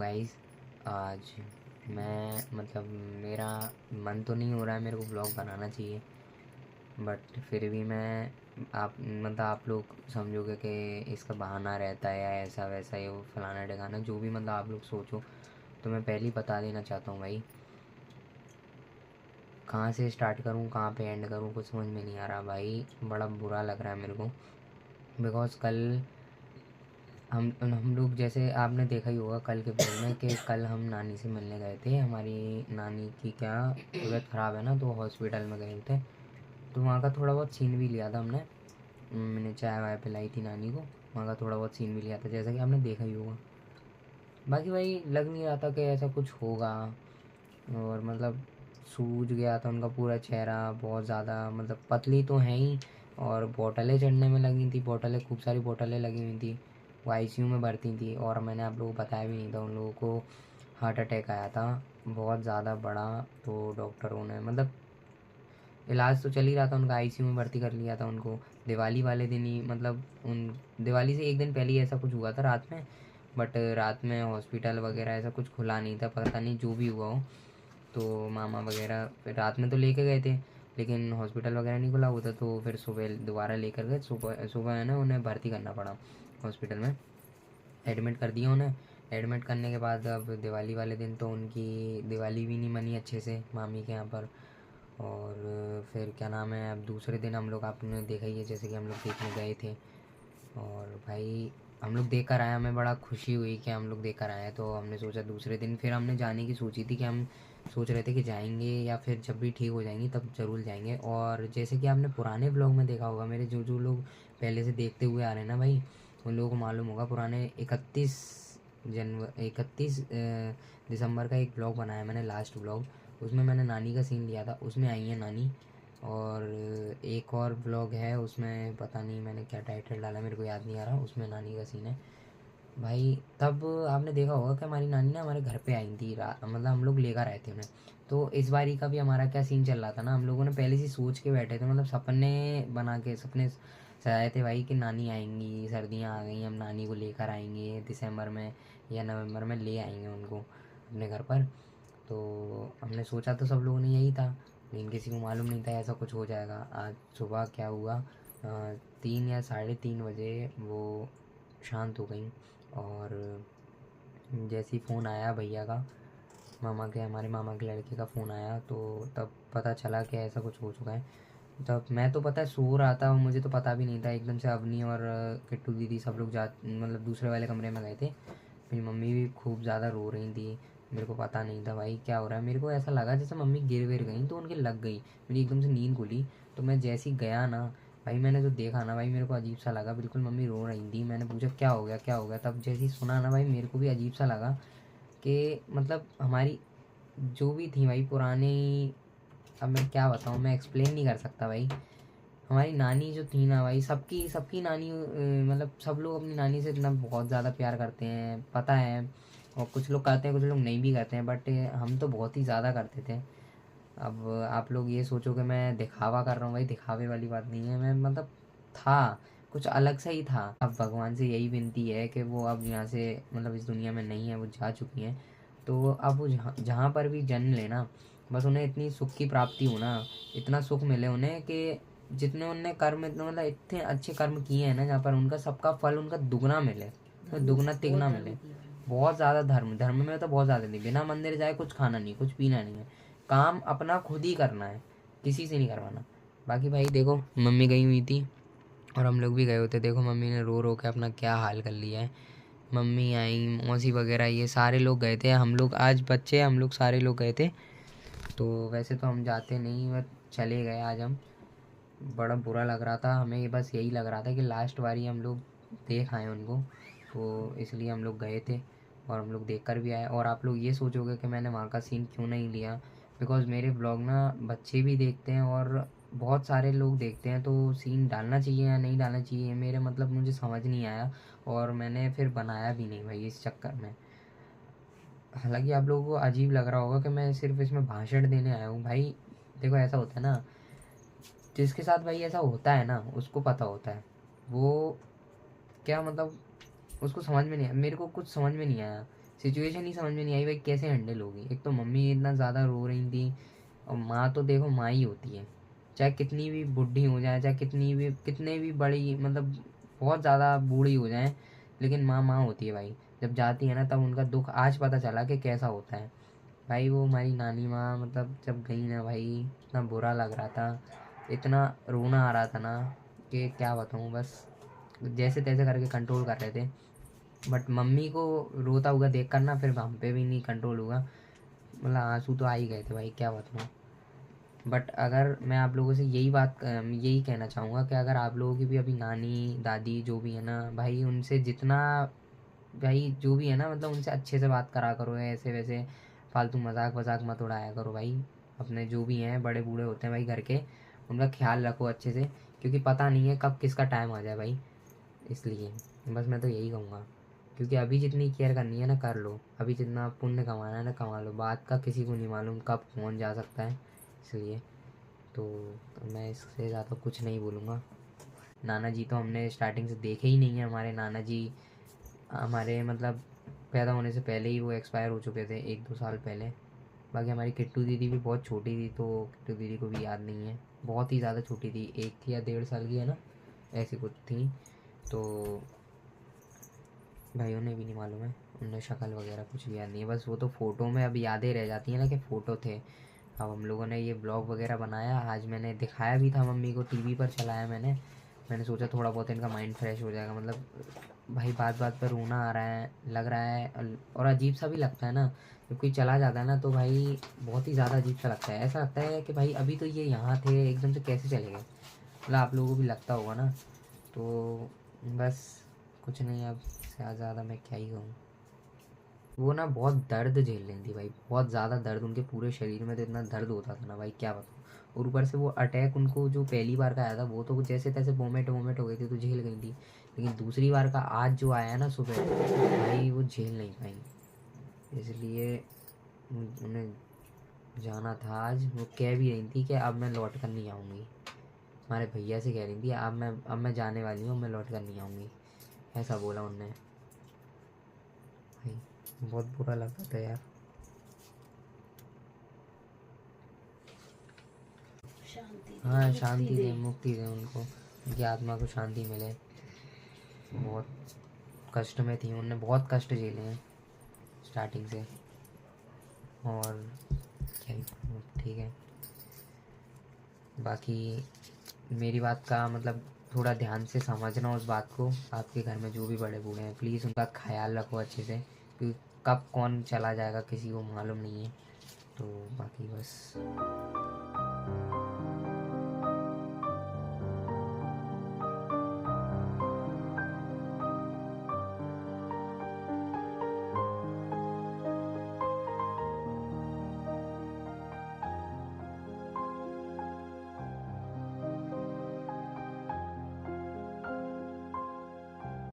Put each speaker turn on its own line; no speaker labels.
Guys, आज मैं मेरा मन तो नहीं हो रहा है, मेरे को ब्लॉग बनाना चाहिए। बट फिर भी मैं आप लोग समझोगे कि इसका बहाना रहता है या ऐसा वैसा ये वो फलाना ढिकाना जो भी आप लोग सोचो। तो मैं पहले ही बता देना चाहता हूँ भाई, कहाँ से स्टार्ट करूँ कहाँ पे एंड करूँ कुछ समझ में नहीं आ रहा भाई। बड़ा बुरा लग रहा है मेरे को, बिकॉज़ कल हम लोग, जैसे आपने देखा ही होगा कल के ब्लॉग में, कि कल हम नानी से मिलने गए थे। हमारी नानी की क्या तबीयत ख़राब है ना, तो हॉस्पिटल में गए थे। तो वहाँ का थोड़ा बहुत सीन भी लिया था हमने। मैंने चाय वाय पिलाई थी नानी को, वहाँ का थोड़ा बहुत सीन भी लिया था, जैसा कि आपने देखा ही होगा। बाकी भाई लग नहीं रहा था कि ऐसा कुछ होगा। और सूज गया था उनका पूरा चेहरा बहुत ज़्यादा, पतली तो हैं ही। और बॉटलें चढ़ने में लगी थी, बॉटलें खूब सारी बॉटलें लगी हुई थी। वो आईसीयू में भर्ती थी, और मैंने आप लोगों को बताया भी नहीं था, उन लोगों को हार्ट अटैक आया था बहुत ज़्यादा बड़ा। तो डॉक्टरों ने इलाज तो चल ही रहा था उनका, आईसीयू में भर्ती कर लिया था उनको दिवाली वाले दिन ही। उन दिवाली से एक दिन पहले ही ऐसा कुछ हुआ था रात में। बट रात में हॉस्पिटल वगैरह ऐसा कुछ खुला नहीं था, पता नहीं जो भी हुआ हो। तो मामा वगैरह फिर रात में तो लेके गए थे, लेकिन हॉस्पिटल वगैरह नहीं खुला हुआ था। तो फिर सुबह दोबारा लेकर गए, सुबह सुबह है ना उन्हें भर्ती करना पड़ा हॉस्पिटल में। एडमिट कर दिया उन्हें। एडमिट करने के बाद अब दिवाली वाले दिन तो उनकी दिवाली भी नहीं मनी अच्छे से मामी के यहाँ पर। और फिर क्या नाम है, अब दूसरे दिन हम लोग, आपने देखा ही है जैसे कि हम लोग देखने गए थे। और भाई हम लोग देख कर आए, हमें बड़ा खुशी हुई कि हम लोग देख कर आए। तो हमने सोचा दूसरे दिन फिर हमने जाने की सोची थी, कि हम सोच रहे थे कि जाएंगे या फिर जब भी ठीक हो जाएंगी तब ज़रूर जाएंगे। और जैसे कि आपने पुराने ब्लॉग में देखा होगा, मेरे जो जो लोग पहले से देखते हुए आ रहे हैं ना भाई, उन लोगों को मालूम होगा। पुराने 31 दिसंबर का एक ब्लॉग बनाया मैंने, लास्ट ब्लॉग। उसमें मैंने नानी का सीन लिया था, उसमें आई है नानी। और एक और ब्लॉग है, उसमें पता नहीं मैंने क्या टाइटल डाला, मेरे को याद नहीं आ रहा, उसमें नानी का सीन है भाई। तब आपने देखा होगा कि हमारी नानी ना हमारे घर पे आई थी, हम लोग लेकर आए थे उन्हें। तो इस बारी का भी हमारा क्या सीन चल रहा था ना, हम लोगों ने पहले से सोच के बैठे थे, सपने बना के सपने सजाए थे भाई, कि नानी आएंगी, सर्दियाँ आ गई, हम नानी को लेकर आएंगे दिसंबर में या नवंबर में, ले आएंगे उनको अपने घर पर। तो हमने सोचा तो सब लोगों ने यही था, लेकिन किसी को मालूम नहीं था ऐसा कुछ हो जाएगा। आज सुबह क्या हुआ, 3 या 3:30 बजे वो शांत हो गई। और जैसे ही फ़ोन आया भैया का, हमारे मामा के लड़के का फ़ोन आया, तो तब पता चला कि ऐसा कुछ हो चुका है। तब मैं तो पता है सो रहा था, मुझे तो पता भी नहीं था। एकदम से अवनी और किट्टू दीदी सब लोग दूसरे वाले कमरे में गए थे। मेरी मम्मी भी खूब ज़्यादा रो रही थी। मेरे को पता नहीं था भाई क्या हो रहा है, मेरे को ऐसा लगा जैसे मम्मी गिर विर गई तो उनके लग गई। मेरी एकदम से नींद खुली, तो मैं जैसे ही गया ना भाई, मैंने जो देखा ना भाई, मेरे को अजीब सा लगा। बिल्कुल मम्मी रो रही थी, मैंने पूछा क्या हो गया क्या हो गया। तब जैसे ही सुना ना भाई, मेरे को भी अजीब सा लगा कि हमारी जो भी थी भाई पुरानी, अब मैं क्या बताऊँ, मैं एक्सप्लेन नहीं कर सकता भाई। हमारी नानी जो थी ना भाई, सबकी सबकी नानी, सब लोग अपनी नानी से इतना बहुत ज़्यादा प्यार करते हैं, पता है। और कुछ लोग करते हैं, कुछ लोग नहीं भी करते हैं, बट हम तो बहुत ही ज़्यादा करते थे। अब आप लोग ये सोचो कि मैं दिखावा कर रहा हूँ भाई, दिखावे वाली बात नहीं है। मैं था कुछ अलग सा ही था। अब भगवान से यही विनती है कि वो अब यहाँ से इस दुनिया में नहीं है, वो जा चुकी हैं। तो अब वो जहाँ जहाँ पर भी जन्म लेना, बस उन्हें इतनी सुख की प्राप्ति हो ना, इतना सुख मिले उन्हें कि जितने उनने कर्म, इतने इतने अच्छे कर्म किए हैं ना, जहाँ पर उनका सबका फल उनका दुगना मिले, तो दुगना तिगना मिले। बहुत ज़्यादा धर्म धर्म में तो बहुत ज़्यादा नहीं, बिना मंदिर जाए कुछ खाना नहीं, कुछ पीना नहीं है, काम अपना खुद ही करना है, किसी से नहीं करवाना। बाकी भाई देखो, मम्मी गई हुई थी और हम लोग भी गए होते। देखो मम्मी ने रो रो के अपना क्या हाल कर लिया है। मम्मी आई, मौसी वगैरह, ये सारे लोग गए थे। हम लोग आज बच्चे, हम लोग सारे लोग गए थे। तो वैसे तो हम जाते नहीं, बस चले गए आज हम। बड़ा बुरा लग रहा था हमें, बस यही लग रहा था कि लास्ट बारी हम लोग देख आए उनको, तो इसलिए हम लोग गए थे। और हम लोग देख कर भी आए। और आप लोग ये सोचोगे कि मैंने वहाँ का सीन क्यों नहीं लिया, बिकॉज़ मेरे ब्लॉग ना बच्चे भी देखते हैं और बहुत सारे लोग देखते हैं, तो सीन डालना चाहिए या नहीं डालना चाहिए मेरे मुझे समझ नहीं आया। और मैंने फिर बनाया भी नहीं भाई इस चक्कर में। हालांकि आप लोगों को अजीब लग रहा होगा कि मैं सिर्फ इसमें भाषण देने आया हूँ भाई। देखो ऐसा होता है ना, जिसके साथ भाई ऐसा होता है ना उसको पता होता है वो क्या, उसको समझ में नहीं आया, मेरे को कुछ समझ में नहीं आया। सिचुएशन ही समझ में नहीं आई भाई, कैसे हैंडल होगी। एक तो मम्मी इतना ज़्यादा रो रही थी, और माँ तो देखो माँ ही होती है, चाहे कितनी भी बुढ़ी हो जाए, चाहे कितने भी बड़ी मतलब बहुत ज़्यादा बूढ़ी हो जाए, लेकिन माँ माँ होती है भाई। जब जाती है ना तब उनका दुख आज पता चला कि कैसा होता है भाई। वो हमारी नानी माँ मतलब जब गई ना भाई, इतना बुरा लग रहा था, इतना रोना आ रहा था ना कि क्या बताऊँ। बस जैसे तैसे करके कंट्रोल कर रहे थे, बट मम्मी को रोता हुआ देख कर ना फिर हम पे भी नहीं कंट्रोल हुआ, मतलब आंसू तो आ ही गए थे भाई, क्या बताऊँ। बट अगर मैं आप लोगों से यही कहना चाहूँगा कि अगर आप लोगों की भी अभी नानी दादी जो भी है ना भाई, उनसे जितना भाई जो भी है ना मतलब उनसे अच्छे से बात करा करो, ऐसे वैसे फालतू मजाक वजाक मत उड़ाया करो भाई। अपने जो भी हैं बड़े बूढ़े होते हैं भाई घर के, उनका ख्याल रखो अच्छे से, क्योंकि पता नहीं है कब किसका टाइम आ जाए भाई। इसलिए बस मैं तो यही कहूँगा, क्योंकि अभी जितनी केयर करनी है ना कर लो, अभी जितना पुण्य कमाना है ना कमा लो, बात का किसी को नहीं मालूम कब कौन जा सकता है। इसलिए तो मैं इससे ज़्यादा कुछ नहीं बोलूँगा। नाना जी तो हमने स्टार्टिंग से देखे ही नहीं है, हमारे नाना जी हमारे मतलब पैदा होने से पहले ही वो एक्सपायर हो चुके थे, 1-2 साल पहले। बाकी हमारी किट्टू दीदी भी बहुत छोटी थी, तो किट्टू दीदी को भी याद नहीं है, बहुत ही ज़्यादा छोटी थी, 1 थी या 1.5 साल की है ना, ऐसी कुछ थी। तो भाई उन्हें भी नहीं मालूम है, उन्हें शक्ल वगैरह कुछ भी याद नहीं है, बस वो तो फ़ोटो में अब यादें रह जाती हैं ना कि फ़ोटो थे। अब हम लोगों ने ये ब्लॉग वगैरह बनाया, आज मैंने दिखाया भी था मम्मी को, टीवी पर चलाया मैंने सोचा थोड़ा बहुत इनका माइंड फ्रेश हो जाएगा। मतलब भाई बात बात पर रोना आ रहा है, लग रहा है, और अजीब सा भी लगता है ना जब कोई चला जाता है ना, तो भाई बहुत ही ज़्यादा अजीब सा लगता है। ऐसा लगता है कि भाई अभी तो ये यहाँ थे, एकदम से कैसे चले गए। मतलब आप लोगों को भी लगता होगा ना। तो बस कुछ नहीं, अब से ज़्यादा मैं क्या ही कहूँ। वो ना बहुत दर्द झेल रही थी भाई, बहुत ज़्यादा दर्द, उनके पूरे शरीर में तो इतना दर्द होता था ना भाई, क्या बताऊँ। और ऊपर से वो अटैक उनको जो पहली बार का आया था, वो तो जैसे तैसे वोमिट वोमिट हो गई थी तो झेल गई थी, लेकिन दूसरी बार का आज जो आया ना सुबह, भाई वो झेल नहीं पाई। इसलिए उन्हें जाना था आज। वो कह भी रही थी कि अब मैं लौट कर नहीं आऊँगी, हमारे भैया से कह रही थी अब मैं जाने वाली हूँ, मैं लौट कर नहीं आऊँगी, ऐसा बोला उनने। भाई बहुत बुरा लगा था यार। हाँ शांति दे, मुक्ति दे उनको, उनकी आत्मा को शांति मिले। बहुत कष्ट में थी, उनने बहुत कष्ट झेले हैं स्टार्टिंग से, और क्या ही ठीक है। बाकी मेरी बात का मतलब थोड़ा ध्यान से समझना उस बात को, आपके घर में जो भी बड़े बूढ़े हैं प्लीज़ उनका ख्याल रखो अच्छे से, क्योंकि कब कौन चला जाएगा किसी को मालूम नहीं है। तो बाकी बस।